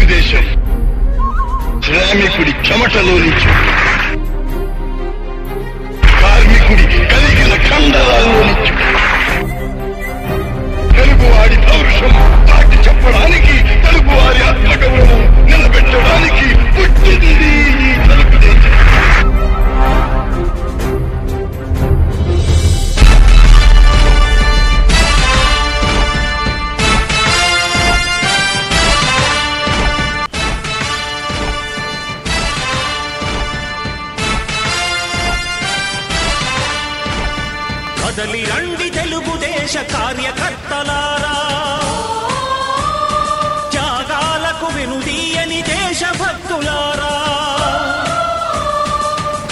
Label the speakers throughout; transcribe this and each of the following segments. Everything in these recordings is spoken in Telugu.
Speaker 1: తెలుగుదేశం శ్రామికుడి చెమటలో నుంచి, కార్మికుడి కలిగిన కండరాల్లో నుంచి, తెలుగువాడి పౌరుషం చాటి చెప్పడానికి, తెలుగువారి ఆత్మగౌరవం నిలబెట్టడానికి పుట్టింది ఈ తెలుగుదేశం.
Speaker 2: కదలి రండి తెలుగుదేశ కార్యకర్తలారా, త్యాగాలకు వెనుదీయని దేశభక్తులారా.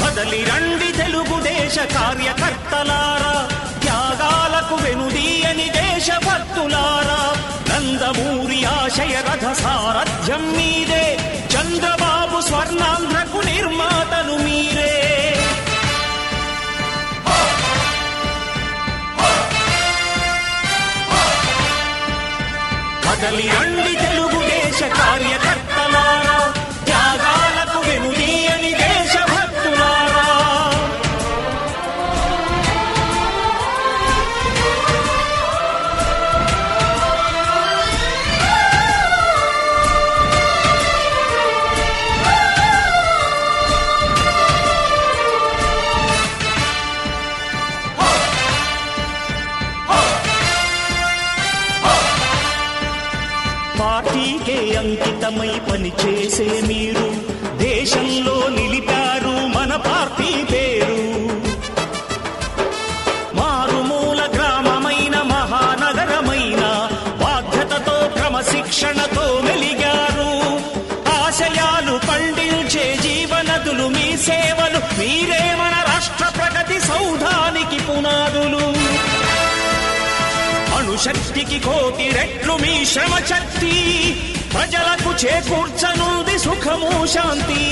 Speaker 2: కదలి రండి తెలుగుదేశ కార్యకర్తలారా, త్యాగాలకు వెనుదీయని దేశభక్తులారా. నందమూరి ఆశయ రథ సారథ్యం మీదే, చంద్రబాబు స్వర్ణాంధ్రకు నిర్మాతలు మీరే. కదలి రండి తెలుగుదేశ కార్యకర్తలారా, త్యాగాలకు వెనుదీయని దేశభక్తులారా. పార్టీకే అంకితమై పనిచేసే మీరు దేశంలో నిలిపారు మన పార్టీ పేరు. మారుమూల గ్రామమైన మహానగరమైన బాధ్యతతో క్రమశిక్షణతో మెలిగారు. ఆశయాలు పండించే జీవనదులు మీ సేవలు, మీరే మన రాష్ట్ర ప్రగతి సౌధానికి పునాదులు. అణుశక్తికి కోటి రెట్లు మీ శ్రమ శక్తి, ప్రజలకు చేకూర్చనుంది సుఖము శాంతి.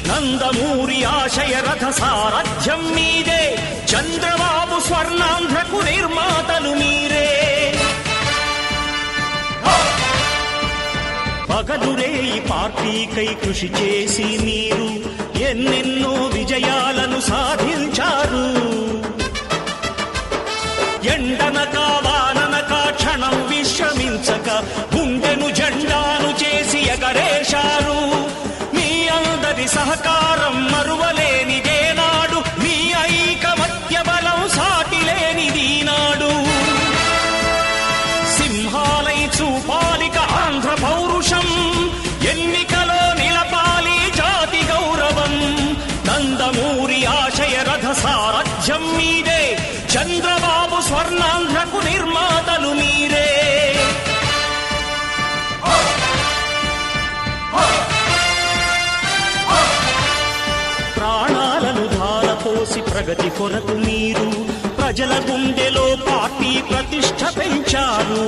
Speaker 2: నందమూరి ఆశయ రథ సారథ్యం మీదే, చంద్రబాబు స్వర్ణాంధ్రకు నిర్మాతలు మీరే. పగలురే ఈ పార్టీకై కృషి చేసి మీరు ఎన్నెన్నో విజయాలను సాధించారు. ఎండనక వాననక క్షణం విశ్రమించక గుండెను జెండాను చేసి ఎగరేశారు. మీ అందరి సహకారం మరువలేనిదేనాడు, మీ ఐకమత్య బలం సాటిలేనిదీనాడు. సింహాలై చూపాలిక ఆంధ్ర పౌరుషం, ఎన్నికలో నిలపాలి జాతి గౌరవం. నందమూరి ఆశయ రథ సారథ్యం మీదే, చంద్రబాబు స్వర్ణాంధ్రకు నిర్మాతలు మీరే. ప్రాణాలను ధారపోసి ప్రగతి కొరకు మీరు ప్రజల గుండెలో పార్టీ ప్రతిష్ఠ పెంచారు.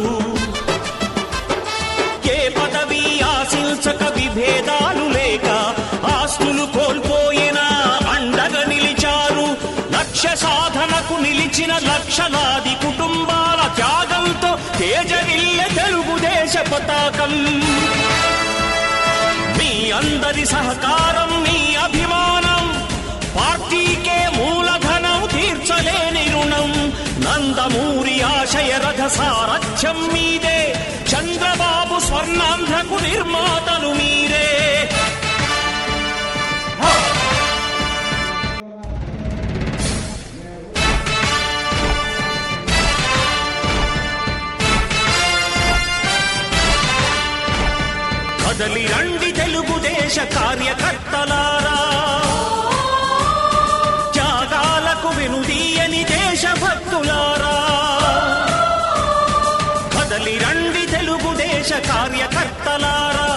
Speaker 2: ఏ పదవి ఆశించక విభేదాలు లేక ఆస్తులు కోల్పోయినా అండగా నిలిచారు. లక్ష్య సాధనకు నిలిచిన లక్షలాది కుటుంబాల త్యాగంతో తేజరిల్లె తెలుగుదేశ పతాకం. మీ అందరి సహకారం, మీ అభిమానం, పార్టీకే మూలధనం తీర్చలేని రుణం. నందమూరి ఆశయ రథ సారథ్యం మీదే, చంద్రబాబు స్వర్ణాంధ్రకు నిర్మాతలు మీరే. కదలి రండి తెలుగుదేశ కార్యకర్తలారా, త్యాగాలకు వెనుదీయని దేశభక్తులారా. కదలి రండి తెలుగుదేశ కార్యకర్తలారా,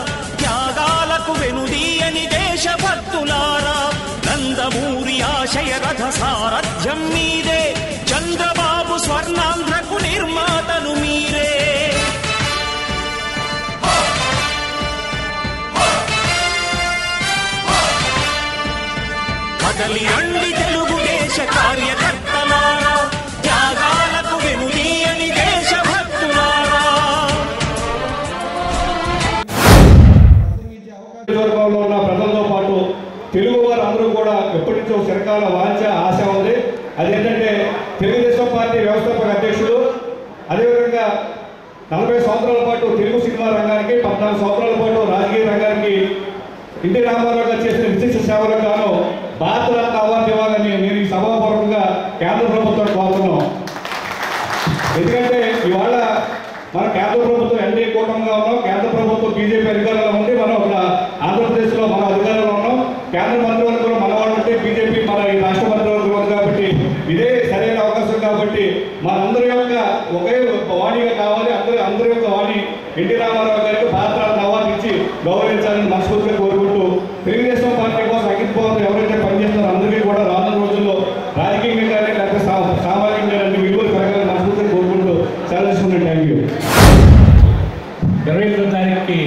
Speaker 2: త్యాగాలకు వెనుదీయని దేశభక్తులారా. నందమూరి ఆశయ రథ సారథ్యం మీదే, చంద్రబాబు స్వర్ణాంధ్రకు నిర్మాతలు మీరే. కదలి రండి తెలుగుదేశ కార్యకర్తలారా, త్యాగాలకు వెనుదీయని దేశభక్తులారా.
Speaker 3: నియోజకవర్గంలో ఉన్న ప్రజలతో పాటు తెలుగు వారు అందరూ కూడా ఎప్పటి నుంచో చిరకాల వాంఛ ఆశ ఉంది. అదేంటంటే తెలుగుదేశం పార్టీ వ్యవస్థాపక అధ్యక్షుడు, అదేవిధంగా 40 సంవత్సరాల పాటు తెలుగు సినిమా రంగానికి, 14 సంవత్సరాల పాటు రాజకీయ రంగానికి ఎన్టీ రామారావు గారు చేసిన విశిష్ట సేవలకు గాను భారతరత్న అవార్డు ఇవ్వాలని నేను ఈ సభాపూర్వకంగా కేంద్ర ప్రభుత్వాన్ని కోరుతున్నాం. ఎందుకంటే ఇవాళ మన కేంద్ర ప్రభుత్వం ఎన్డీఏ కూటమిగా ఉన్నాం, కేంద్ర ప్రభుత్వం బీజేపీ అధికారంలో ఉంది, మనం ఇక్కడ ఆంధ్రప్రదేశ్లో మన అధికారంలో ఉన్నాం. కేంద్ర మంత్రివర్గంలో మన వాళ్ళు ఉంటే బీజేపీ మన ఈ రాష్ట్ర మంత్రివర్గం ఉంది. కాబట్టి ఇదే సరైన అవకాశం. కాబట్టి మనందరి యొక్క ఒకే వాణిగా కావాలి. అందరి యొక్క వాణి ఎన్టీ రామారావు గారికి భారతరత్న అవార్డు ఇచ్చి గౌరవించాలని మనస్ఫూర్తిగా కోరుకుంటూ, తెలుగుదేశం పార్టీ కోసం అఖిలపోవడం ఎవరైతే పనిచేస్తున్నారో అందరికీ కూడా రానున్న రోజుల్లో రాజకీయంగా కానీ లేకపోతే సామాజికంగా విలువలు పెరగాలని మనస్ఫూర్తిగా కోరుకుంటూ సెలవు తీసుకున్నాను. Thank you.
Speaker 4: 28వ తారీఖుకి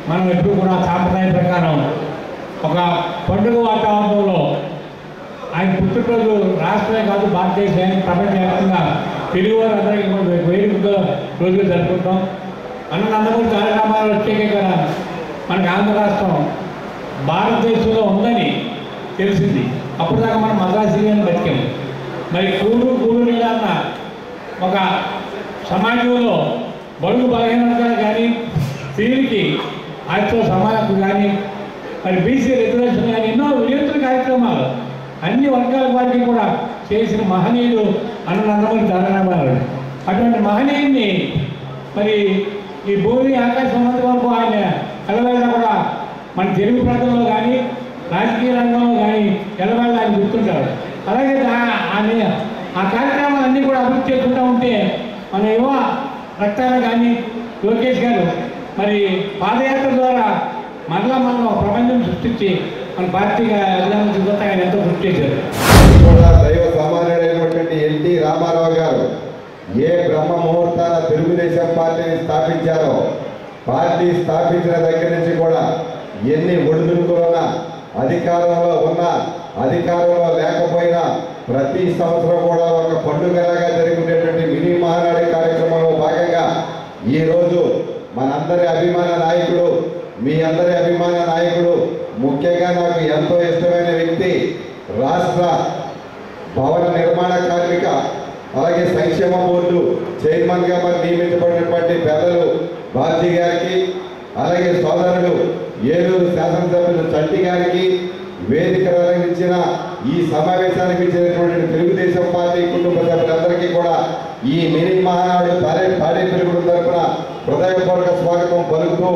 Speaker 4: మనం ఎప్పుడు కూడా సాంప్రదాయ ప్రకారం ఒక పండుగ వాతావరణంలో ఆయన పుట్టినరోజు రాష్ట్రమే కాదు భారతదేశానికి ప్రపంచవ్యాప్తంగా తెలుగు వారు అందరికీ వేడుక రోజులు జరుపుకుంటాం. నందమూరి తారక రామారావు వచ్చాక ఇక్కడ మనకి ఆంధ్ర రాష్ట్రం భారతదేశంలో ఉందని తెలిసింది. అప్పుడు దాకా మనం మద్రాసు బతికాము. మరి కూడు నీళ్ళన్న ఒక సమాజంలో బడుగు బలహీనతలు కానీ, స్త్రీలకి ఆయనతో సమానత్వం కానీ, మరి బీసీ రిజర్వేషన్ కానీ ఎన్నో వినూత్న కార్యక్రమాలు అన్ని వర్గాల వారికి కూడా చేసిన మహనీయుడు నందమూరి తారక రామారావు. అటువంటి మహనీయుడిని మరి ఈ భూమి ఆకాశం ఉన్నంత వరకు ఆయన ఎల్లవేళ కూడా మన తెలుగు ప్రాంతంలో కానీ రాజకీయ రంగంలో కానీ ఎల్లవేళ ఆయన గుర్తుంటారు. అలాగే ఆ కార్యక్రమాలన్నీ కూడా అభివృద్ధి చేసుకుంటూ ఉంటే మన యువ రక్తాలు కానీ లోకేష్ గారు మరి పాదయాత్ర ద్వారా మరలా మనం ఒక ప్రపంచం సృష్టించి మన పార్టీగా వెళ్ళాలని ఆయన ఎంతో కృషి చేశారు.
Speaker 5: కూడా దైవ సమానుడైనటువంటి ఎన్టీ రామారావు గారు ఏ బ్రహ్మ ముహూర్తాన తెలుగుదేశం పార్టీని స్థాపించారో, పార్టీ స్థాపించిన దగ్గర నుంచి కూడా ఎన్ని ఒడిదుడుకులున్నా, అధికారంలో ఉన్నా అధికారంలో లేకపోయినా ప్రతి సంవత్సరం కూడా ఒక పండుగలాగా జరుగుతున్నటువంటి మినీ మహానాడు కార్యక్రమంలో భాగంగా ఈరోజు మనందరి అభిమాన నాయకుడు, మీ అందరి అభిమాన నాయకుడు, ముఖ్యంగా నాకు ఎంతో ఇష్టమైన వ్యక్తి, రాష్ట్ర భవన నిర్మాణ కార్మిక అలాగే సంక్షేమ బోర్డు చైర్మన్గా మరి నియమించబడినటువంటి పెద్దలు బాబ్జీ గారికి, అలాగే సోదరుడు ఏలూరు శాసనసభ్యులు చంటి గారికి, వేదిక ఇచ్చిన ఈ సమావేశానికి ఇచ్చినటువంటి తెలుగుదేశం పార్టీ కుటుంబ సభ్యులందరికీ కూడా ఈ మినీ మహానాడు తాడేపల్లిగూడెం తరఫున హృదయపూర్వక స్వాగతం పలుకుతూ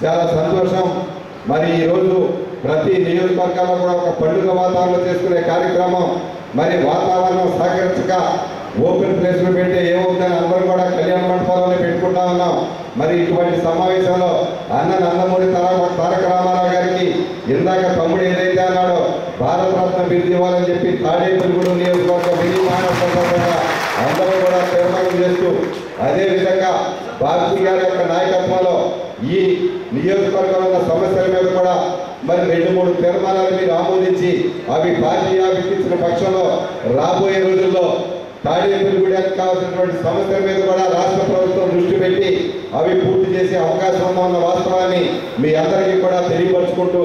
Speaker 5: చాలా సంతోషం. మరి ఈరోజు ప్రతి నియోజకవర్గాల్లో కూడా ఒక పండుగ వాతావరణం చేసుకునే కార్యక్రమం, మరి వాతావరణం సహకరించక ఓపెన్ ప్లేస్లో పెడితే ఏమవుతుందని అందరూ కూడా కళ్యాణ మండపాలను పెట్టుకుంటా ఉన్నాం. మరి ఇటువంటి సమావేశంలో నందమూరి తారక రామారావు గారికి ఇందాక తమ్ముడు ఏదైతే అన్నాడో భారతరత్న బిరుదు ఇవ్వాలని చెప్పి తాడేపల్లిగూడెం నియోజకవర్గ మినీ మహానాడు అందరూ కూడా తీర్మానం చేస్తూ, అదేవిధంగా బాబ్జీ గారి యొక్క నాయకత్వంలో ఈ నియోజకవర్గంలో ఉన్న సమస్యల మీద కూడా మరి 2-3 తీర్మానాలు మీరు ఆమోదించి అవి పార్టీ ఆఫీస్కి ఇచ్చిన పక్షంలో రాబోయే రోజుల్లో తాడేపల్లిగూడెంకి కావాల్సినటువంటి సమస్యల మీద కూడా రాష్ట్ర ప్రభుత్వం దృష్టి పెట్టి అవి పూర్తి చేసే అవకాశం ఉన్న వాస్తవాన్ని మీ అందరికీ కూడా తెలియపరుచుకుంటూ,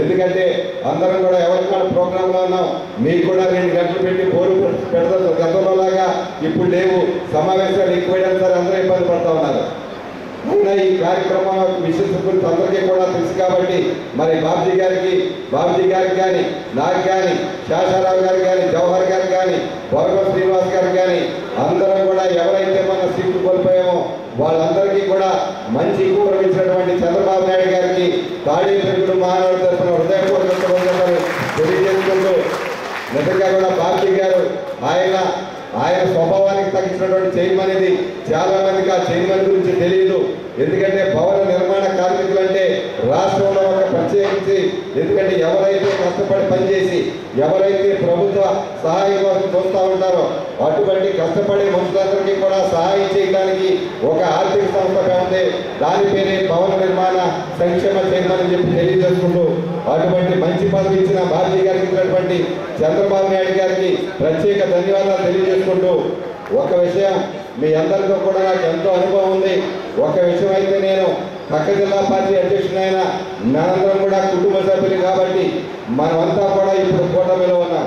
Speaker 5: ఎందుకంటే అందరం కూడా ఎవరికైనా ప్రోగ్రాంలో ఉన్నాం, మీకు కూడా 2 గంటలు పెట్టి బోరు పెడతారు. గతంలో లాగా ఇప్పుడు లేవు, సమావేశాలు ఎక్కువైనా సరే అందరూ ఇబ్బంది పడుతూ ఉన్నారు. అయినా ఈ కార్యక్రమం విశేష గురించి అందరికీ కూడా తెలుసు కాబట్టి మరి బాబ్జీ గారికి కానీ, నాకు కానీ, శాసరావు గారికి కానీ, జవహర్ గారికి కానీ, బొరగ శ్రీనివాస్ గారికి కానీ అందరం కూడా ఎవరైతే మన సీట్లు కోల్పోయామో వాళ్ళందరికీ కూడా మంచి గౌరవించినటువంటి చంద్రబాబు నాయుడు గారికి తాడేపల్లిగూడెం మహానాడు తరఫున హృదయపూర్వక తెలియజేసుకుంటూ, నిజంగా కూడా బాబ్జీ గారు ఆయన స్వభావానికి తగ్గించినటువంటి చైర్మన్ ఇది. చాలా మందికి ఆ చైర్మన్ గురించి తెలియదు. ఎందుకంటే భవన నిర్మాణ కార్మికులు అంటే రాష్ట్రంలో ఒక ప్రత్యేకించి, ఎందుకంటే ఎవరైతే కష్టపడి పనిచేసి ఎవరైతే ప్రభుత్వ సహాయం కోసం చూస్తూ ఉంటారో అటువంటి కష్టపడే మనుషులందరికీ కూడా సహాయం చేయడానికి ఒక ఆర్థిక సంస్థ ఉంది. దాని పేరే భవన నిర్మాణ సంక్షేమ చైర్మన్ అని చెప్పి తెలియజేసుకుంటూ, అటువంటి మంచి పదవి ఇచ్చిన బాబ్జీ గారికి ఇచ్చినటువంటి చంద్రబాబు నాయుడు గారికి ప్రత్యేక ధన్యవాదాలు తెలియజేసుకుంటూ, ఒక విషయం మీ అందరితో కూడా నాకు ఎంతో అనుభవం ఉంది. ఒక విషయం అయితే నేను పక్క జిల్లా పార్టీ అధ్యక్షుడైన మనందరం కూడా కుటుంబ సభ్యులు కాబట్టి మనమంతా కూడా ఇప్పుడు కూటమిలో ఉన్నాం.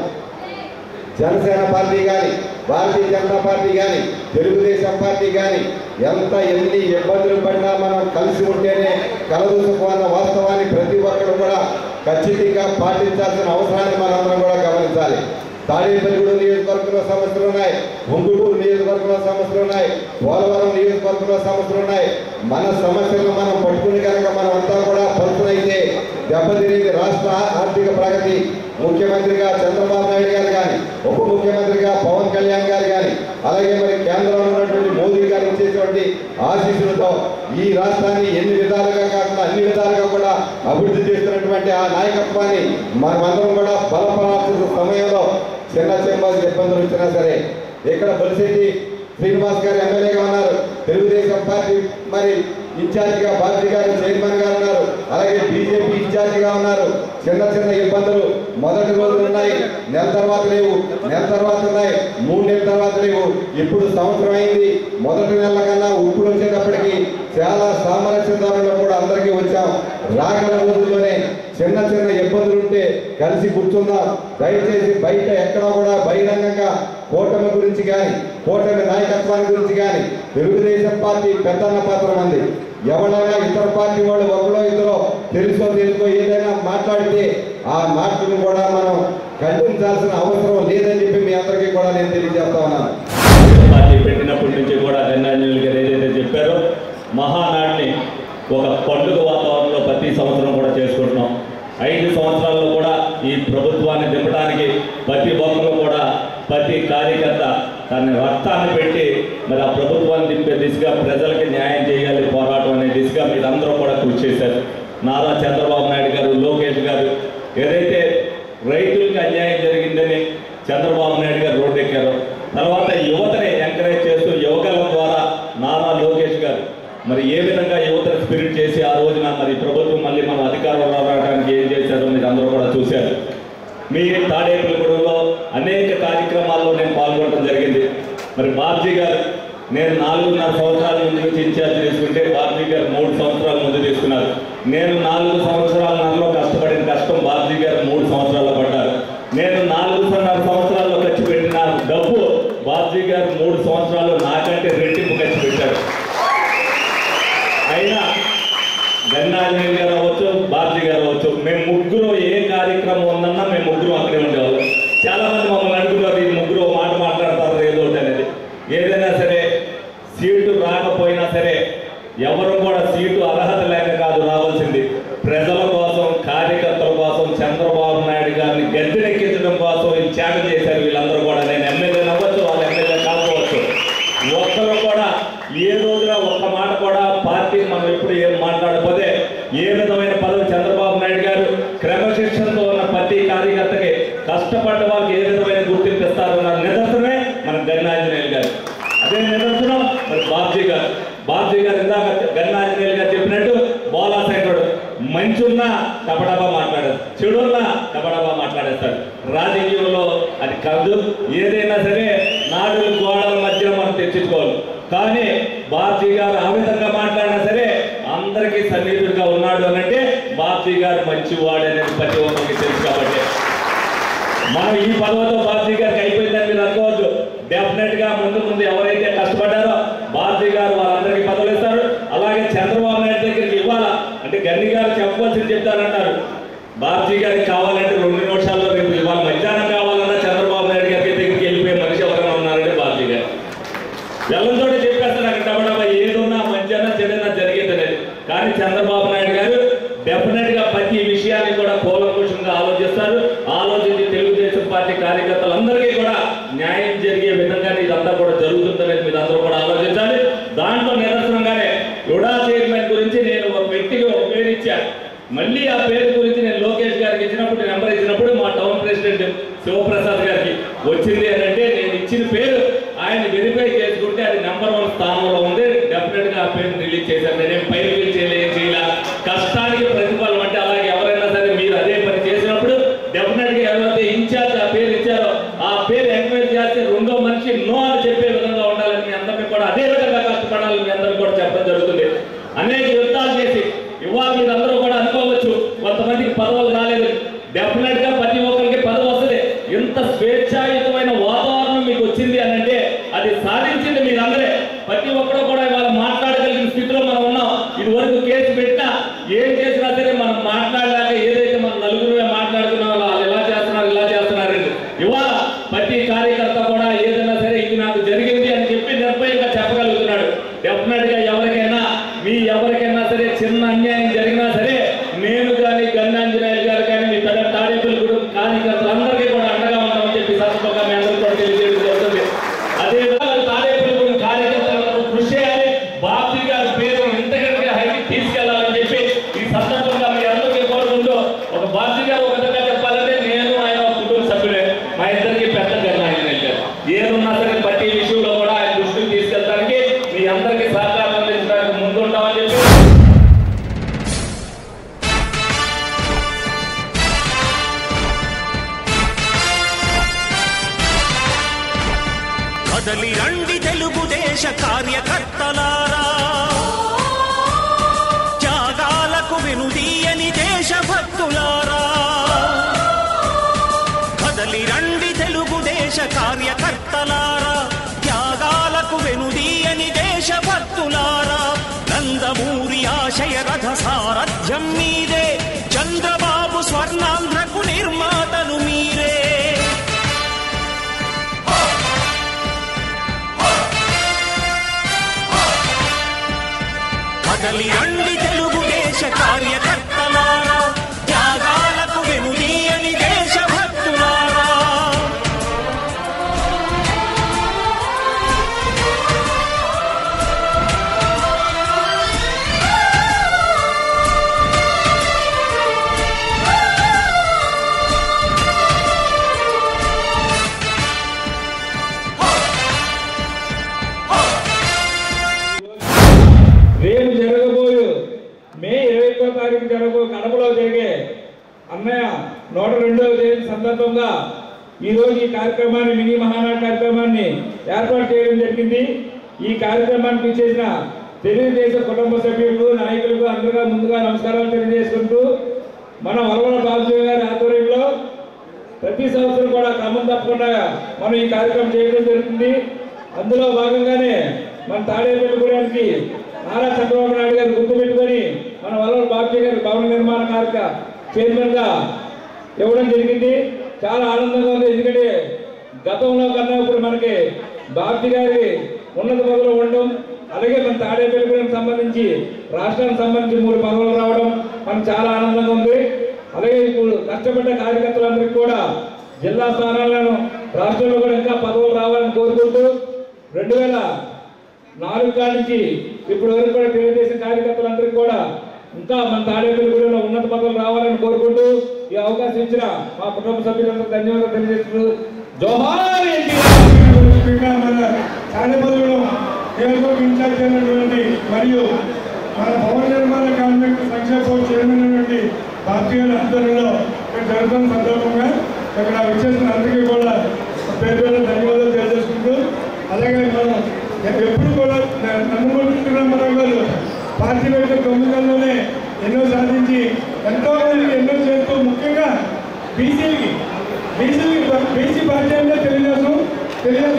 Speaker 5: జనసేన పార్టీ కానీ, భారతీయ జనతా పార్టీ కానీ, తెలుగుదేశం పార్టీ కానీ ఎన్ని ఇబ్బందులు పడినా మనం కలిసి ఉంటేనే కలదూసుకున్న వాస్తవాన్ని ప్రతి ఒక్కరు కూడా ఖచ్చితంగా పాటించాల్సిన అవసరాన్ని మనందరం కూడా గమనించాలి. తాడేపల్లిగూడెం నియోజకవర్గంలో సమస్యలు ఉన్నాయి, ఉంగుటూరు నియోజకవర్గంలో సమస్యలు ఉన్నాయి, పోలవరం నియోజకవర్గంలో సమస్యలు ఉన్నాయి. మన సమస్యలను మనం పట్టుకుని కనుక మనం అంతా కూడా పలుకునైతే దెబ్బతినేది రాష్ట్ర ఆర్థిక ప్రగతి. ముఖ్యమంత్రిగా చంద్రబాబు నాయుడు గారు కానీ, ఉప ముఖ్యమంత్రిగా పవన్ కళ్యాణ్ గారు కానీ, అలాగే మరి కేంద్రంలో ఉన్నటువంటి మోదీ గారు ఇచ్చేటువంటి ఆశీస్సులతో ఈ రాష్ట్రాన్ని ఎన్ని విధాలుగా కాకుండా అన్ని విధాలుగా కూడా అభివృద్ధి చేస్తున్నటువంటి ఆ నాయకత్వాన్ని మనమందరం కూడా బలపడాల్సిన సమయంలో చిన్న ఇబ్బందులు వచ్చినా సరే ఇక్కడ బొలిశెట్టి శ్రీనివాస్ గారు ఎమ్మెల్యేగా ఉన్నారు, తెలుగుదేశం పార్టీ మరి ఇన్ఛార్జిగా భారతి గారు చైర్మన్ గా ఉన్నారు, అలాగే బీజేపీ ఇన్ఛార్జిగా ఉన్నారు. చిన్న ఇబ్బందులు మొదటి రోజులు ఉన్నాయి, నెల తర్వాత లేవు, నెల తర్వాత ఉన్నాయి, 3 నెలల తర్వాత లేవు. ఇప్పుడు సంవత్సరం అయింది. మొదటి నెల కన్నా ఇప్పుడు వచ్చేటప్పటికి చాలా సామరస్య ధరలో కూడా అందరికీ వచ్చాం. రాగల రోజుల్లోనే చిన్న ఇబ్బందులు ఉంటే కలిసి కూర్చుందాం. దయచేసి బయట ఎక్కడా కూడా బహిరంగంగా కూటమి గురించి కానీ, కూటమి నాయకత్వాన్ని గురించి కానీ తెలుగుదేశం పార్టీ పెద్దన్న పాత్ర ఉంది. ఎవరైనా ఇతర పార్టీ వాళ్ళు ఒకరో ఇద్దరో తెలుసో ఏదైనా మాట్లాడితే ఆ మాటలను కూడా మనం ఖండించాల్సిన అవసరం లేదని చెప్పి మీ అందరికీ కూడా నేను తెలియజేస్తా ఉన్నాను.
Speaker 6: పార్టీ పెట్టినప్పటి నుంచి కూడా గన్నాంజలి గారు ఏదైతే చెప్పారో మహానాడిని ఒక పండుగ వాతావరణంలో ప్రతి సంవత్సరం కూడా చేసుకుంటున్నాం. 5 సంవత్సరాల్లో కూడా ఈ ప్రభుత్వాన్ని దింపడానికి ప్రతి ఒక్కరు కూడా ప్రతి కార్యకర్త తన రక్తాన్ని పెట్టి మరి ఆ ప్రభుత్వాన్ని దింపే దిశగా ప్రజలకి న్యాయం చేయాలి, పోరాటం అనే దిశగా మీరందరూ కూడా కృషి చేశారు. నారా చంద్రబాబు నాయుడు గారు, లోకేష్ గారు ఏదైతే రైతులకు అన్యాయం జరిగిందని చంద్రబాబు నాయుడు గారు రోడ్డెక్కారు, తర్వాత యువతని ఎంకరేజ్ చేస్తూ యువకుల ద్వారా నారా లోకేష్ గారు మరి ఏ విధంగా యువతను స్పిరిట్ చేసి ఆ రోజున మరి ప్రభుత్వం మళ్ళీ మన అధికారంలో రావడానికి ఏం చేశారో మీరు అందరూ కూడా చూశారు. మీ తాడేపల్లిగూడెంలో అనేక కార్యక్రమాల్లో నేను పాల్గొనడం జరిగింది. మరి బాబ్జీ గారు నేను 4.5 సంవత్సరాల ముందు నుంచి ఇన్ఛార్జ్ తీసుకుంటే బాబ్జీ గారు 3 సంవత్సరాల ముందు తీసుకున్నారు. నేను 4 సంవత్సరాలలో కష్టపడిన కష్టం బాబ్జీ గారు 3 సంవత్సరాల్లో పడ్డారు. నేను 4.5 సంవత్సరాల్లో ఖర్చు పెట్టిన డబ్బు బాబ్జీ గారు 3 సంవత్సరాలు నాకంటే రెట్టింపు ఖర్చు పెట్టారు. అయినా గన్నాంజలి గారు అవ్వచ్చు, బాబ్జీ గారు అవ్వచ్చు, మేము ముగ్గురు ఏ కార్యక్రమం ఉందన్నా మేము ముగ్గురు అక్కడే ఉండేవాళ్ళం. చాలా మంది మమ్మల్ని అనుకున్నారు ఈ ముగ్గురు మాట మాట్లాడతారు ఏదో అనేది. ఏదైనా సరే సీటు రాకపోయినా సరే ఎవరు కూడా సీటు అర్హత లేక కాదు రావాల్సింది, ప్రజల కోసం, కార్యకర్తల కోసం, చంద్రబాబు నాయుడు గారిని గద్దెనెక్కించడం కోసం ఈ త్యాగం చేశారు వీళ్ళందరూ కూడా. నేను ఎమ్మెల్యే అవ్వచ్చు, వాళ్ళు ఎమ్మెల్యే కాకపోవచ్చు, ఒక్కరు కూడా ఏ రోజున ఒక్క మాట కూడా పార్టీని మనం ఎప్పుడు ఏం మాట్లాడకపోతే ఏ విధమైన పదవి చంద్రబాబు నాయుడు గారు క్రమశిక్షణతో ఉన్న ప్రతి కార్యకర్తకి కష్టపడ్డ వాళ్ళకి ఏ విధమైన గుర్తింపు ఇస్తారన్న నిదర్శనమే మన గన్నాంజనేయులు గారు. అదే నిదర్శనం మరి బాబ్జీ గారు ఇందాక గన్నాంజనేయులు గారు చెప్పినట్టు బోలాశంకరుడు మంచున్నా టపడబా మాట్లాడారు, చెడున్నా టపడబా మాట్లాడేస్తాడు. రాజకీయంలో అది కాదు, ఏదైనా సరే నాడు గోడల మధ్య మనం తెచ్చుకోవాలి. కానీ బాబ్జీ గారు ఆ విధంగా మాట్లాడినా సరే అందరికీ సన్నిహితుడిగా ఉన్నాడు అనంటే బాబ్జీ గారు మంచివాడు అనేది ప్రతి ఒక్కరికి తెలుసు. కాబట్టి మనం ఈ పదవితో బాబ్జీ గారికి అయిపోయిందని మీరు అనుకోవద్దు. డెఫినెట్ గా ముందు ఎవరైతే కష్టపడ్డారో బాబ్జీ గారు వాళ్ళందరికీ పదవులు ఇస్తారు. అలాగే చంద్రబాబు నాయుడు దగ్గరికి ఇవ్వాలా అంటే గన్ని గారు చెప్పవలసింది చెప్తారంటారు. బాబ్జీ గారికి కావాలంటే 2 నిమిషాల్లో రేపు ఇవాళ మధ్యాహ్నం కావాలన్నా చంద్రబాబు నాయుడు గారికి దగ్గరికి వెళ్ళిపోయే మనిషి ఎవరైనా ఉన్నారంటే బాబ్జీ గారు వెళ్ళతో చెప్పేస్తారు అక్కడ డబ్బా ఏదున్నా మంచిగా చెడైనా జరిగేది అనేది. కానీ చంద్రబాబు నాయుడు గారు డెఫినెట్ గా ప్రతి విషయాన్ని కూడా కూలంకుషంగా ఆలోచిస్తారు. ఆలోచించి తెలుగుదేశం పార్టీ కార్యకర్తలందరికీ కూడా న్యాయం జరిగే విధంగా ఇదంతా కూడా జరుగుతుందనేది మీరు అందరూ కూడా ఆలోచించాలి. దాంట్లో నిదర్శనంగానే యుడా చైర్మన్ గురించి నేను ఒక వ్యక్తికి ఒక పేరు ఇచ్చాను. మళ్ళీ ఆ పేరు గురించి నేను లోకేష్ గారికి ఇచ్చినప్పుడు నెంబర్ ఇచ్చినప్పుడు మా టౌన్ ప్రెసిడెంట్ శివప్రసాద్ గారికి వచ్చింది అని అంటే నేను ఇచ్చిన పేరు ఆయన వెరిఫై చేసుకుంటే అది నెంబర్ 1 స్థానంలో ఉంది. డెఫినెట్ గా ఆ పేరు రిలీజ్ చేశాను. నేనేం పైన చేయాల కష్టానికి ప్రతిఫలం అంటే అలాగే ఎవరైనా సరే మీరు అదే పని చేసినప్పుడు డెఫినెట్ గా ఎవరైతే ఇన్ఛార్జ్ ఆ పేరు ఇచ్చారో ఆ పేరు ఎంక్వైరీ చేస్తే రెండో మనిషి నో అని చెప్పే విధంగా ఉండాలని మీ అందరినీ కూడా అదే విధంగా కష్టపడాలని మీ అందరికీ కూడా చెప్పడం జరుగుతుంది. అనేక యుద్ధాలు చేసి ఇంతవరకు కేసు పెట్టినా ఏం చేసినా సరే మనం మాట్లాడలేక ఏదైతే మనం నలుగురు మాట్లాడుతున్నామో వాళ్ళు ఇలా చేస్తున్నారు ఇలా చేస్తున్నారండి. ఇవాళ ప్రతి కార్యకర్త కూడా ఏదైనా సరే ఇది నాకు జరిగింది అని చెప్పి నిర్భయంగా చెప్పగలుగుతున్నాడు. డెఫినెట్ గా ఎవరికైనా సరే చిన్న అన్యాయం జరిగినా సరే నేను కానీ గన్నాంజనేయులు గారు కానీ మీ పెద్ద తాడేపల్లిగూడెం కార్యకర్తలందరికీ కూడా అండగా ఉంటామని చెప్పి సందర్భంగా మీ అందరికీ కూడా తెలియజేయడం జరుగుతుంది. అదేవిధంగా తాడేపల్లిగూడెం కార్యకర్తలందరూ కృషి చేయాలి. బాబ్జీ గారి పేరు ఇంతకంటే హైకి తీసుకెళ్లాలని చెప్పి ఈ సందర్భంగా మీ అందరికీ కోరుకుంటూ ఒక బాబ్జీ గారు ఒక విధంగా చెప్పాలంటే నేను ఆయన కుటుంబ సభ్యులే, మా ఇద్దరికి పెద్ద గన్నాంజనేయులు గారు. ఏదున్నా సరే ప్రతి విషయంలో కూడా ఆయన దృష్టికి తీసుకెళ్ళడానికి మీ అందరికీ సహకారం అందించడానికి ముందుంటామని చెప్పి
Speaker 2: కదలి రండి తెలుగుదేశ కార్యకర్తలారా, త్యాగాలకు వెనుదీయని దేశభక్తులారా. కదలి రండి తెలుగుదేశ కార్యకర్తలారా, త్యాగాలకు వెనుదీయని దేశభక్తులారా. నందమూరి ఆశయ రథ సారథ్యం మీదే, చంద్రబాబు స్వర్ణాంధ్రకు నిర్మాతలు మీరే. కదలి రండి తెలుగుదేశ కార్యకర్తలారా, త్యాగాలకు వెనుదీయని దేశభక్తులారా.
Speaker 4: రేపు జరగబోయే మే 21వ తారీఖు జరగబోయే కడపలో జరిగే అన్నయ్య 102వ జయంతి సందర్భంగా ఈరోజు ఈ కార్యక్రమాన్ని మినీ మహానాడు కార్యక్రమాన్ని ఏర్పాటు చేయడం జరిగింది. ఈ కార్యక్రమానికి చేసిన తెలుగుదేశం కుటుంబ సభ్యులకు నాయకులకు అందరిగా ముందుగా నమస్కారాలు తెలియజేసుకుంటూ మన వరవల బాబ్జీ గారి ఆధ్వర్యంలో ప్రతి సంవత్సరం కూడా క్రమం తప్పకుండా మనం ఈ కార్యక్రమం చేయడం జరుగుతుంది. అందులో భాగంగానే మన తాడేపల్లిగూడెంకి నారా చంద్రబాబు నాయుడు గారు గుర్తుపెట్టుకొని మన వరవల బాబ్జీ గారి భవన నిర్మాణ కార్యక్రమ చైర్మన్ గా ఇవ్వడం జరిగింది. చాలా ఆనందంగా ఉంది. ఎందుకంటే గతంలో కన్నా ఇప్పుడు మనకి బాబ్జీ గారి ఉన్నత పదవులు ఉండడం, అలాగే మన తాడేపల్లిగూడెం సంబంధించి రాష్ట్రానికి సంబంధించి 3 పదవులు రావడం మనకు చాలా ఆనందంగా ఉంది. అలాగే ఇప్పుడు కష్టపడ్డ కార్యకర్తలందరికీ కూడా జిల్లా స్థానాలను రాష్ట్రంలో కూడా ఇంకా పదవులు రావాలని కోరుకుంటూ 2004 కాడి నుంచి ఇప్పుడు వరకు కూడా తెలుగుదేశం కార్యకర్తలందరికీ కూడా ఇంకా మన తాడేపల్లిగూడెంలో ఉన్నత పదవులు రావాలని కోరుకుంటూ ఈ అవకాశం ఇచ్చిన మా కుటుంబ సభ్యులందరూ ధన్యవాదాలు తెలియజేస్తూ జోహార్ ఎన్టీఆర్.
Speaker 7: మన తాడేపల్లిగూడెం నియోజకవర్గ ఇన్ఛార్జ్ అయినటువంటి మరియు మన భవన నిర్మాణ కార్మిక సంక్షేమ బోర్డు చైర్మన్ అయినటువంటి బాబ్జీ గారి ఆధ్వర్యంలో ఇక్కడ జరుగుతున్న సందర్భంగా ఇక్కడ విచ్చేసిన అందరికీ కూడా పేరు పేరు ధన్యవాదాలు తెలియజేసుకుంటూ, అలాగే మనం ఎప్పుడు కూడా నందమూరి రామారావు గారు పార్టీ పెట్టిన 9 నెలల్లోనే ఎన్నో సాధించి ఎంతో మందికి ఎన్నో చేస్తూ ముఖ్యంగా బీసీ పార్టీ అంటే తెలుగుదేశం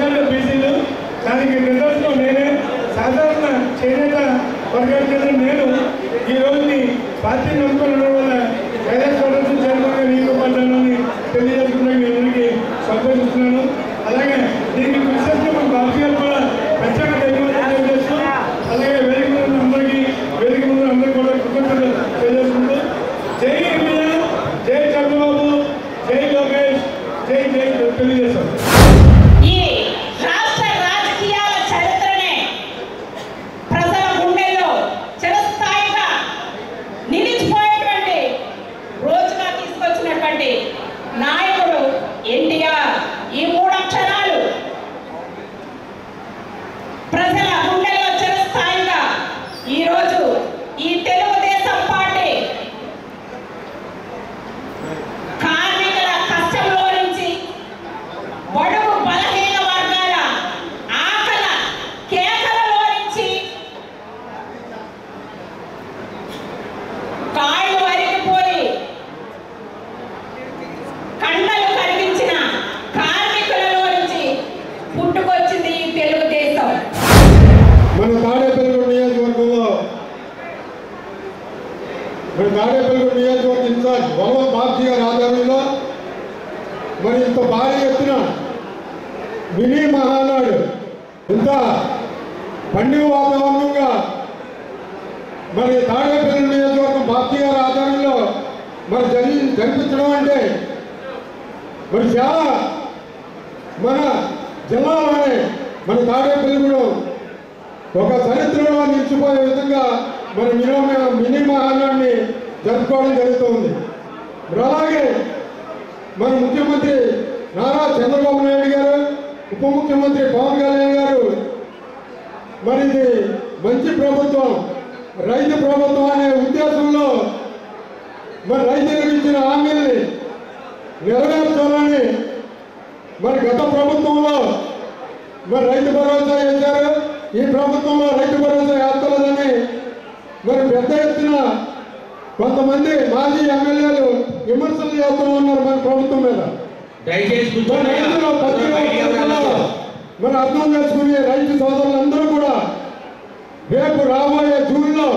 Speaker 7: అంటే బీసీలు, దానికి నిదర్శనం నేనే. సాధారణ చేనేత వర్గానికి నేను ఈ రోజుని పార్టీ నమ్ముకోవడం వల్ల వైఎస్ చైర్మన్గా నియమించబడ్డానని తెలియజేసుకున్నాను. మీ అందరికీ సంతోషిస్తున్నాను. అలాగే దీనికి కృషి మన బాబ్జీ గారు కూడా ప్రత్యేక ధన్యవాదాలు తెలియజేస్తూ, అలాగే వేదిక ముందు అందరికీ కూడా కృతజ్ఞతలు తెలియజేసుకుంటూ జై ఇండియా, జై చంద్రబాబు, జై లోకేష్, జై జై తెలుగుదేశం.
Speaker 8: ఈ రాష్ట్ర రాజకీయాల చరిత్రనే ప్రజల గుండెల్లో చిరస్థాయిగా నిలిచిపోయేటువంటి రోజుగా తీసుకొచ్చినటువంటి నాయకుడు
Speaker 7: మరి తాడేపల్లిగూడెం నియోజకవర్గ ఇన్ఛార్జ్ వల్లం బాబ్జీ గారి ఆధ్వర్యంలో మరి ఇంత భారీ ఎత్తున మినీ మహానాడు ఇంత పండుగ వాతావరణంగా మరి తాడేపల్లి నియోజకవర్గం బాబ్జీ గారి ఆధ్వర్యంలో మరి జరిపించడం అంటే మరి చాలా మన జిల్లాలోనే మన తాడేపల్లిగూడెం ఒక చరిత్రలో నిలిచిపోయే విధంగా మన మినీ మహానాడిని జరుపుకోవడం జరుగుతుంది. మరి అలాగే మన ముఖ్యమంత్రి నారా చంద్రబాబు నాయుడు గారు, ఉప ముఖ్యమంత్రి పవన్ కళ్యాణ్ గారు మరి ఇది మంచి ప్రభుత్వం, రైతు ప్రభుత్వం అనే ఉద్దేశంలో మరి రైతులకు ఇచ్చిన హామీల్ని నెరవేర్చాలని మరి గత ప్రభుత్వంలో మరి రైతు భరోసా చేశారు. ఈ ప్రభుత్వంలో రైతు భరోసా వేస్తలేదని మరి పెద్ద ఎత్తున కొంతమంది మాజీ ఎమ్మెల్యేలు విమర్శలు చేస్తూ ఉన్నారు మన ప్రభుత్వం మీద. మరి అర్థం చేసుకుని రైతు సోదరులందరూ కూడా రేపు రాబోయే జూన్లో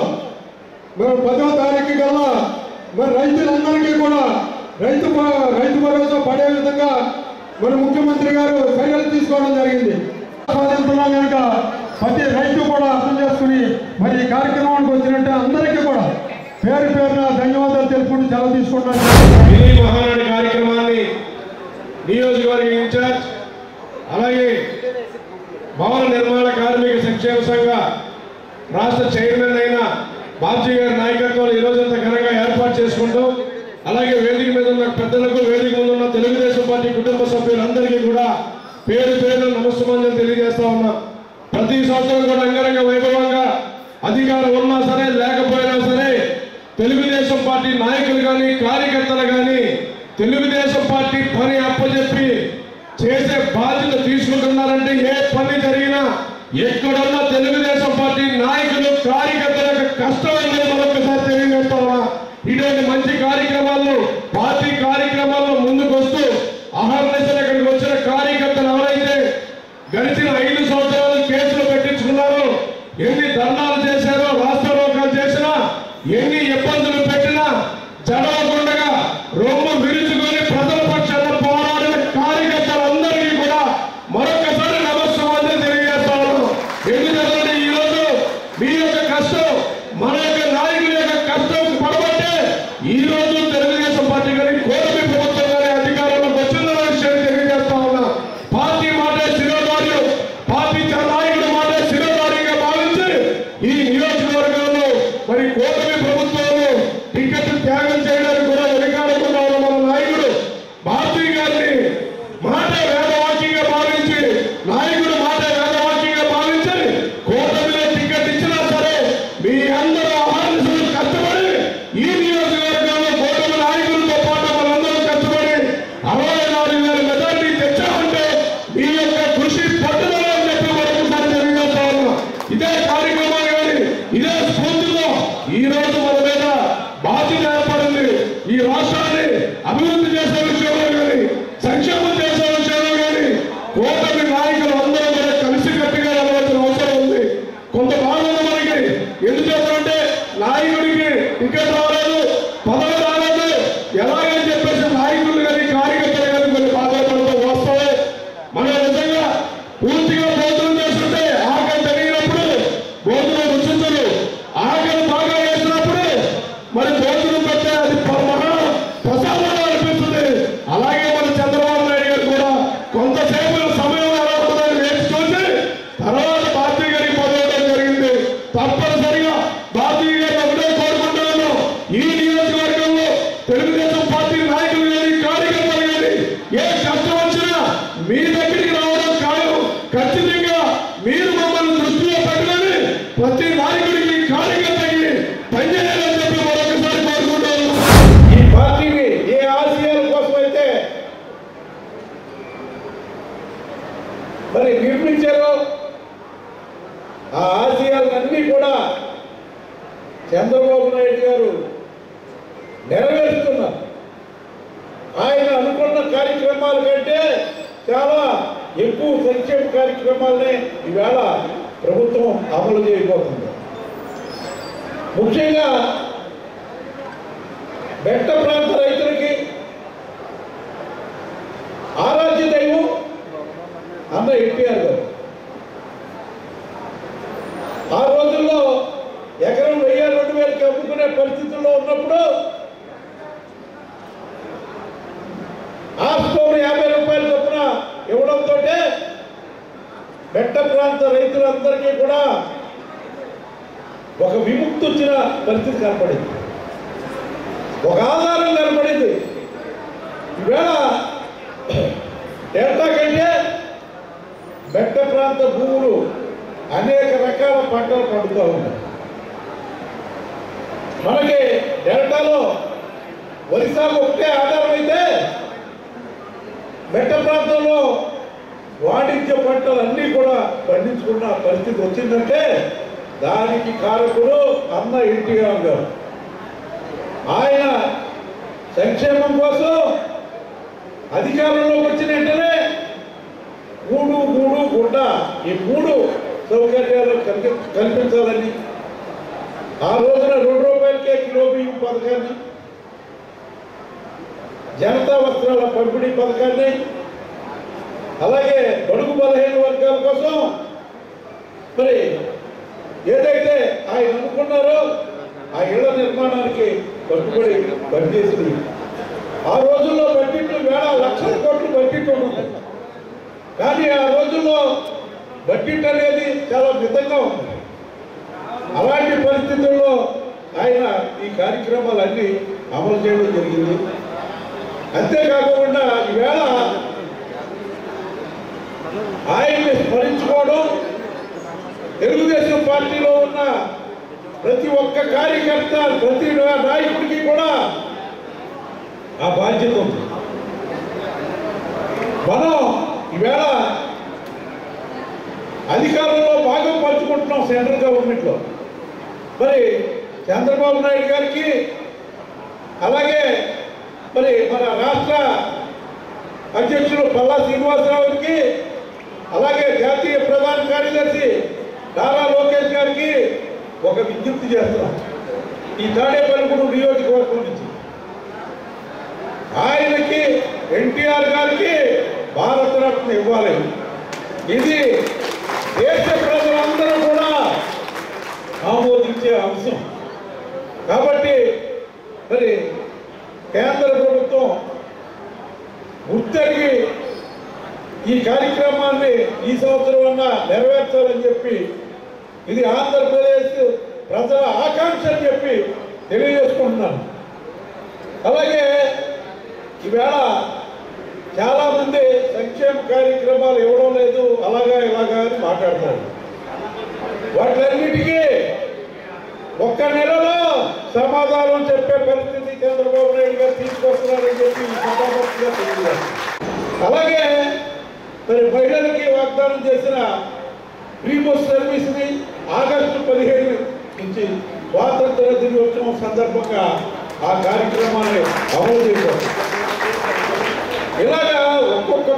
Speaker 7: మరి 10వ తారీఖు కల్లా మరి రైతులందరికీ కూడా రైతు భరోసా పడే విధంగా మన ముఖ్యమంత్రి గారు చర్యలు తీసుకోవడం జరిగింది. స్వాతంత్రంలో కనుక ప్రతి రైతు కూడా అర్థం చేసుకుని మరి ఈ కార్యక్రమానికి వచ్చినట్టే అందరికీ కూడా పేరు పేరున ధన్యవాదాలు తెలుపుకుంటూ సెలవు తీసుకుంటాను.
Speaker 3: మినీ మహానాడు కార్యక్రమాన్ని నియోజకవర్గ ఇన్ఛార్జ్ అలాగే భవన నిర్మాణ కార్మిక సంక్షేమ సంఘ రాష్ట్ర చైర్మన్ అయిన బాబ్జీ గారి నాయకత్వంలో ఈరోజంతా ఘనంగా ఏర్పాటు చేసుకుంటూ అలాగే వేదిక మీద ఉన్న పెద్దలకు, వేదిక మీద ఉన్న తెలుగుదేశం పార్టీ కుటుంబ సభ్యులందరికీ కూడా పేరు పేరు నమస్కారం తెలియజేస్తా ఉన్నాం. ప్రతి సంవత్సరం కూడా అంగరంగ వైభవంగా అధికారం ఉన్నా సరే లేకపోయినా సరే తెలుగుదేశం పార్టీ నాయకులు కానీ కార్యకర్తలు కానీ తెలుగుదేశం పార్టీ పని అప్పచెప్పి చేసే బాధ్యత తీసుకుంటున్నారంటే ఏ పని జరిగినా ఎక్కడున్న తెలుగుదేశం పార్టీ నాయకులు కార్యకర్తలకు కష్టం అనేది మరొకసారి తెలియజేస్తా ఉన్నా. ఇటువంటి మంచి కార్యక్రమాల్లో పార్టీ కార్యక్రమాల్లో ముందుకు వస్తూ అహర్నిశలు ఇక్కడికి వచ్చిన కార్యకర్తలు ఎవరైతే గడిచిన 5 సంవత్సరాలు కేసులు పెట్టించుకున్నారో, ఎన్ని ధర్నాలు చేశారో, రాష్ట్రోకాలు చేసినా, ఎన్ని ఇబ్బందులు పెట్టినా జడవకుండగా రొమ్ము విరుచుకొని ప్రజల పక్షాన పోరాడిన కార్యకర్తలందరికీ కూడా మరొకసారి నమస్కారం తెలియజేస్తా ఉన్నాం. ఎందుకంటే ఈరోజు మీ యొక్క కష్టం, మన యొక్క నాయకుల యొక్క కష్టం పడబట్టే ఈ రోజు తెలుగుదేశం పార్టీ కానీ కూటమి ప్రభుత్వం కానీ అధికారంలోకి వచ్చిందన్న విషయాన్ని తెలియజేస్తా ఉన్నా. పార్టీ మాటే శిరోధార్యం, పార్టీ నాయకుడు మాటే శిరోధార్యంగా భావించి ఈ నియోజకవర్గంలో మరి కూటమి ప్రభుత్వంలో టికెట్ త్యాగం చేయడానికి కూడా వెనకాడకుండా ఉన్న మన నాయకుడు భారతీ గారిని మాటే వేదవాక్యంగా భావించి, నాయకుడు మాటే వేదవాక్యంగా భావించి కూటమిలో టికెట్ ఇచ్చినా సరే మీ అందరూ అహర్నిశలు కష్టపడి ఈ నియోజకవర్గంలో కూటమి నాయకులతో పాటు మనందరూ కష్టపడి 64,000 మెజార్టీ తెచ్చామంటే మీ యొక్క కృషి పట్టుదల అని చెప్పి మరొకసారి తెలియజేస్తా ఉన్నాం. ఇదే కార్యక్రమాలు కానీ ఇదే స్ఫూర్తితో ఈ రోజు మన మీద బాధ్యత ఏర్పడింది. ఈ రాష్ట్రాన్ని అభివృద్ధి చేసే విషయంలో కానీ సంక్షేమం చేసే విషయంలో కానీ కూటమి నాయకులు అందరూ కూడా కలిసి కట్టుగా వెళ్ళవలసిన అవసరం ఉంది. కొంత బాగుంది మనకి. ఎందుకంటే నాయకుడికి టికెట్ రాలేదు, పదవి రాలేదు, ఎలాగని చెప్పేసి నాయకులు కానీ కార్యకర్తలు కానీ కొన్ని బాధపడుతూ వస్తాయి. మనం నిజంగా పూర్తిగా భోజనం చేస్తుంటే ఆకలి తెలియనప్పుడు భోజనం రుచించదు, ఆకలి బాగా వేసినప్పుడు మరి భోజనం పెట్టే అది మహా ప్రసాదంగా అనిపిస్తుంది. అలాగే మన చంద్రబాబు నాయుడు గారు కూడా కొంతసేపు సమయం ఎలా ఉంటుందని వేచి చూసి తర్వాత భారతీ గారికి పదవడం జరిగింది. తప్పనిసరిగా భారతీ గారిని ఒకటే కోరుకుంటున్నాను, ఈ నియోజకవర్గంలో తెలుగుదేశం పార్టీ నాయకులు కానీ కార్యకర్తలు కానీ ఏ కష్టం వచ్చినా మీ దగ్గరికి రావడం ఖాయం. ఖచ్చితంగా మీరు మమ్మల్ని దృష్టిలో పెట్టుకొని ప్రతి నాయకుడికి కార్యకర్తకి పనిచేయాలని చెప్పి మరొకసారి కోరుకుంటున్నాను.
Speaker 9: ఈ పార్టీని ఏ ఆశయాల కోసమైతే మరి నిర్మించారో ఆ ఆశయాలన్నీ కూడా చంద్రబాబు నాయుడు గారు నెరవేరుస్తున్నారు. ఆయన అనుకున్న కార్యక్రమాల కంటే చాలా ఎక్కువ సంక్షేమ కార్యక్రమాలనే ఈవేళ ప్రభుత్వం అమలు చేయబోతుంది. ముఖ్యంగా బెట్ట ప్రాంత రైతులకి ఆరాధ్య దైవం అన్న ఎన్టీఆర్ గారు. ఆ రోజుల్లో ఎకరం 1000-2000కి అమ్ముకునే పరిస్థితుల్లో ఉన్నప్పుడు ఆస్కోని 50 రూపాయల చొప్పున ఇవ్వడంతో బెట్ట ప్రాంత రైతులందరికీ కూడా ఒక విముక్తి వచ్చిన పరిస్థితి కనపడింది, ఒక ఆధారం కనపడింది. ఈవేళ డెల్టా కంటే బెట్ట ప్రాంత భూములు అనేక రకాల పంటలు పండుతూ ఉన్నాయి. మనకి డెల్టాలో వరి సాగు ఒకటే ఆధారం అయితే మెట్ట ప్రాంతంలో వాణిజ్య పంటలు అన్నీ కూడా పండించుకున్న పరిస్థితి వచ్చిందంటే దానికి కారకుడు అన్న ఎన్టీఆర్ గారు. ఆయన సంక్షేమం కోసం అధికారంలోకి వచ్చిన వెంటనే గూడు గూడు గుడ్డ ఈ 3 సౌకర్యాలు కల్పించాలని ఆ రోజున 2 రూపాయలకే కిలో బియ్యం పథకాన్ని, జనతా వస్త్రాల పంపిణీ పథకాన్ని, అలాగే బడుగు బలహీన వర్గాల కోసం మరి ఏదైతే ఆయన అనుకున్నారో ఆ ఇళ్ల నిర్మాణానికి కట్టుబడి పనిచేసింది. ఆ రోజుల్లో బడ్జెట్లు వేల లక్షల కోట్లు బడ్జెట్ ఉంటుంది, కానీ ఆ రోజుల్లో బడ్జెట్ అనేది చాలా మితంగా ఉంది. అలాంటి పరిస్థితుల్లో ఆయన ఈ కార్యక్రమాలన్నీ అమలు చేయడం జరిగింది. అంతేకాకుండా ఈవేళ ఆయన్ని స్మరించుకోవడం తెలుగుదేశం పార్టీలో ఉన్న ప్రతి ఒక్క కార్యకర్త, ప్రతి నాయకుడికి కూడా ఆ బాధ్యత ఉంది. మనం ఈవేళ అధికారంలో భాగం పంచుకుంటున్నాం సెంట్రల్ గవర్నమెంట్లో. మరి చంద్రబాబు నాయుడు గారికి, అలాగే మరి మన రాష్ట్ర అధ్యక్షులు పల్లా శ్రీనివాసరావుకి, అలాగే జాతీయ ప్రధాన కార్యదర్శి నారా లోకేష్ గారికి ఒక విజ్ఞప్తి చేస్తున్నాం. ఈ తాడేపల్లిగూడెం నియోజకవర్గం నుంచి ఆయనకి ఎన్టీఆర్ గారికి భారతరత్న ఇవ్వాలి. ఇది దేశ ప్రజలందరూ కూడా ఆమోదించే అంశం. కాబట్టి మరి కేంద్ర ప్రభుత్వం గుర్తెరిగి ఈ కార్యక్రమాన్ని ఈ సంవత్సరం అన్నా నెరవేర్చాలని చెప్పి, ఇది ఆంధ్రప్రదేశ్ ప్రజల ఆకాంక్ష అని చెప్పి తెలియజేసుకుంటున్నాను. అలాగే ఈవేళ చాలామంది సంక్షేమ కార్యక్రమాలు ఇవ్వడం లేదు, అలాగా ఇలాగా అని మాట్లాడతారు. వాటిలన్నిటికీ ఒక్క నెలలో సమాధానం చెప్పే పరిస్థితి చంద్రబాబు నాయుడు గారు తీసుకొస్తున్నారని చెప్పి సభాపతిగా తెలియజేస్తారు. అలాగే మరి మహిళలకి వాగ్దానం చేసిన ఫ్రీ బస్ సర్వీస్ని ఆగస్టు 15 నుంచి స్వాతంత్ర దినోత్సవం సందర్భంగా ఆ కార్యక్రమాన్ని అమలు చేశారు. ఇలాగా ఒక్కొక్క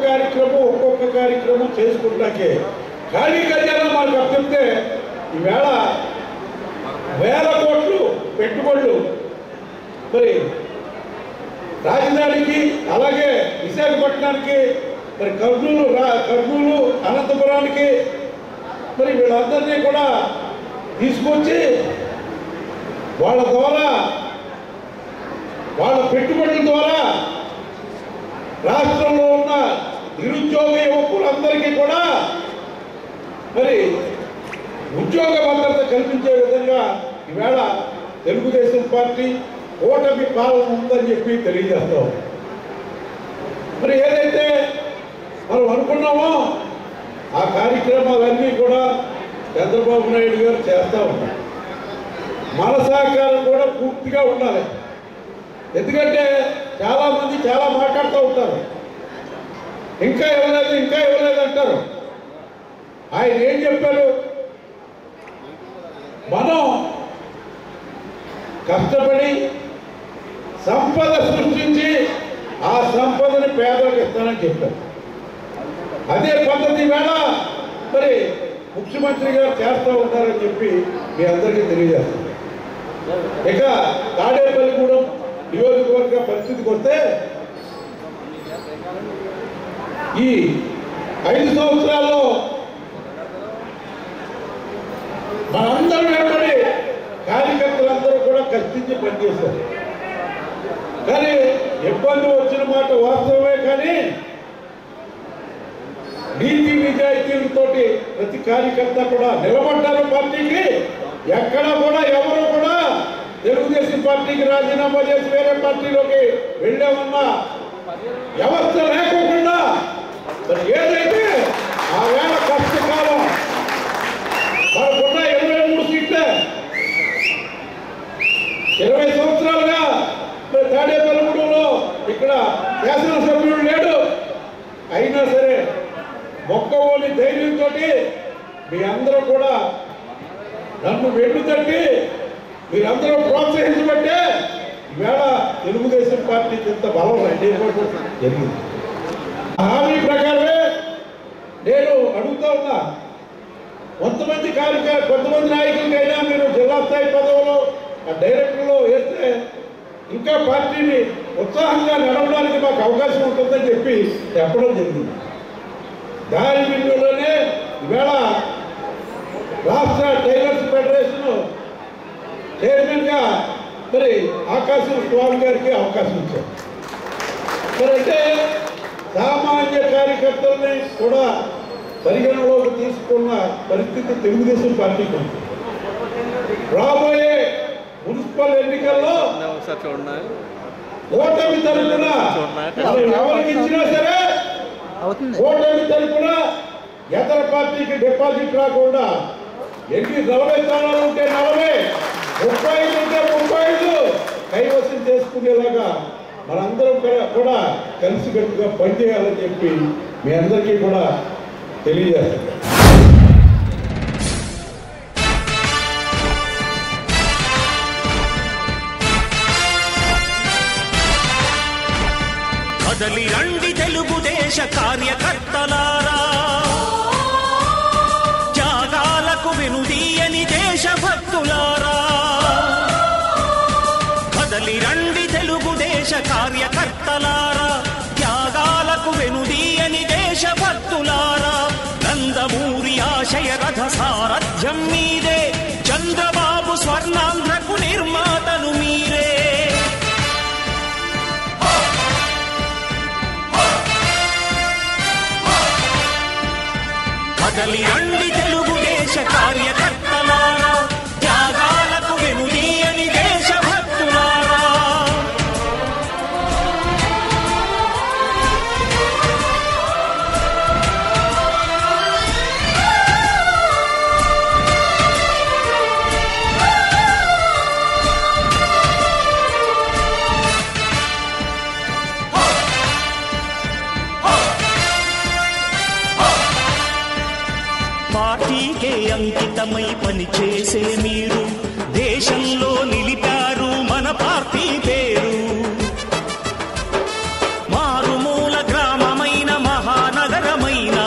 Speaker 9: కార్యక్రమం చేసుకుంటాకే ఖాళీ ఖజానా మాకు అప్పచెప్తే ఈవేళ వేల కోట్లు పెట్టుబడులు మరి రాజధానికి, అలాగే విశాఖపట్నానికి, మరి కర్నూలు అనంతపురానికి మరి వీళ్ళందరినీ కూడా తీసుకొచ్చి వాళ్ళ ద్వారా, వాళ్ళ పెట్టుబడుల ద్వారా రాష్ట్రంలో ఉన్న నిరుద్యోగ యువకులందరికీ కూడా మరి ఉద్యోగ భద్రత కల్పించే విధంగా ఈవేళ తెలుగుదేశం పార్టీ కూటమి పాలన ఉందని చెప్పి తెలియజేస్తాం. మరి ఏదైతే మనం అనుకున్నామో ఆ కార్యక్రమాలన్నీ కూడా చంద్రబాబు నాయుడు గారు చేస్తూ ఉన్నారు. మన సహకారం కూడా పూర్తిగా ఉండాలి. ఎందుకంటే చాలామంది చాలా మాట్లాడుతూ ఉంటారు, ఇంకా ఇవ్వలేదు అంటారు. ఆయన ఏం చెప్పారు? మనం కష్టపడి సంపద సృష్టించి ఆ సంపదని పేదలకు ఇస్తానని చెప్పారు. అదే పద్ధతి వేళ మరి ముఖ్యమంత్రి గారు చేస్తూ ఉంటారని చెప్పి మీ అందరికీ తెలియజేస్తారు. ఇక తాడేపల్లిగూడెం నియోజక నియోజకవర్గ పరిస్థితికి వస్తే ఈ 5 సంవత్సరాల్లో మనందరం వెంబడి కార్యకర్తలందరూ కూడా కష్టించి పనిచేశారు. కానీ ఇబ్బంది వచ్చిన మాట వాస్తవమే, కానీ నీతి నిజాయితీలతో ప్రతి కార్యకర్త కూడా నిలబడ్డారు పార్టీకి. ఎక్కడ కూడా ఎవరు కూడా తెలుగుదేశం పార్టీకి రాజీనామా చేసి వేరే పార్టీలోకి వెళ్ళామన్నా వ్యవస్థ లేకోకుండా మరి ఏదైతే ఆ వేళ కష్టకాలం మనకున్న 23 సీట్లే 20 సంవత్సరాలుగా తాడేపల్లిగూడెంలో ఇక్కడ శాసనసభ్యుడు లేడు. అయినా సరే మొక్కవోని ధైర్యంతో మీ అందరూ కూడా నన్ను వెన్ను తట్టి మీరందరూ ప్రోత్సహించబట్టే ఈవేళ తెలుగుదేశం పార్టీకి ఇంత బలం జరిగింది. హామీ ప్రకారమే నేను అడుగుతా ఉన్నా, కొంతమంది నాయకులకైనా మీరు జిల్లా స్థాయి పదవులు డైరెక్టర్లో వేస్తే ఇంకా పార్టీని ఉత్సాహంగా నడవడానికి మాకు అవకాశం ఉంటుందని చెప్పి చెప్పడం జరిగింది. దాని బిందువులోనే ఈవేళ రాష్ట్ర టైలర్స్ ఫెడరేషన్ చైర్మన్గా మరి ఆకాశం స్వామి గారికి అవకాశం ఇచ్చారు. మరి అంటే సామాన్య కార్యకర్తల్ని కూడా పరిగణలోకి తీసుకున్న పరిస్థితి తెలుగుదేశం పార్టీకి ఉంది. రాబోయే మున్సిపల్ ఎన్నికల్లో ఓటమి తరపున ఎవరికి ఇచ్చినా సరే ఓటమి తరపున ఇతర పార్టీకి డిపాజిట్ రాకుండా ఎన్ని 40 స్థానాలు ఉంటే 40, 35 ఉంటే 35 కైవసం చేసుకునేలాగా మనందరం కూడా కలిసికట్టుగా పనిచేయాలని చెప్పి మీ అందరికీ కూడా తెలియజేస్తాం.
Speaker 2: కదలి రండి తెలుగుదేశ కార్యకర్తలారా, త్యాగాలకు వెనుదీయని దేశభక్తులారా. కదలి రండి తెలుగుదేశ కార్యకర్తలారా, త్యాగాలకు వెనుదీయని దేశభక్తులారా. నందమూరి ఆశయ రథ సారథ్యం మీదే, చంద్రబాబు స్వర్ణాంధ్రకు నిర్మాతలు మీరే. కదలి రండి తెలుగుదేశ కార్యకర్తలారా, త్యాగాలకు వెనుదీయని దేశభక్తులారా. పార్టీకే అంకితమై పనిచేసే మీరు దేశంలో నిలిపారు మన పార్టీ పేరు. మారుమూల గ్రామమైన మహానగరమైన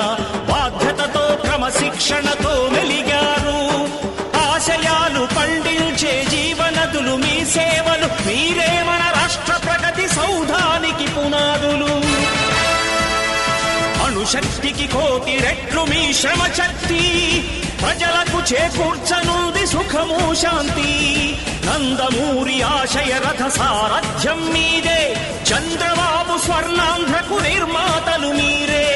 Speaker 2: బాధ్యతతో క్రమశిక్షణతో మెలిగారు. ఆశయాలు పండించే జీవనదులు మీ సేవలు, మీరే మన రాష్ట్ర ప్రగతి సౌధానికి పునాదులు. అణుశక్తికి 1,000,000 రెట్లు మీ శ్రమ శక్తి, ప్రజలకు చేకూర్చనుంది సుఖము శాంతి. నందమూరి ఆశయ రథ సారథ్యం మీదే, చంద్రబాబు స్వర్ణాంధ్రకు నిర్మాతలు మీరే.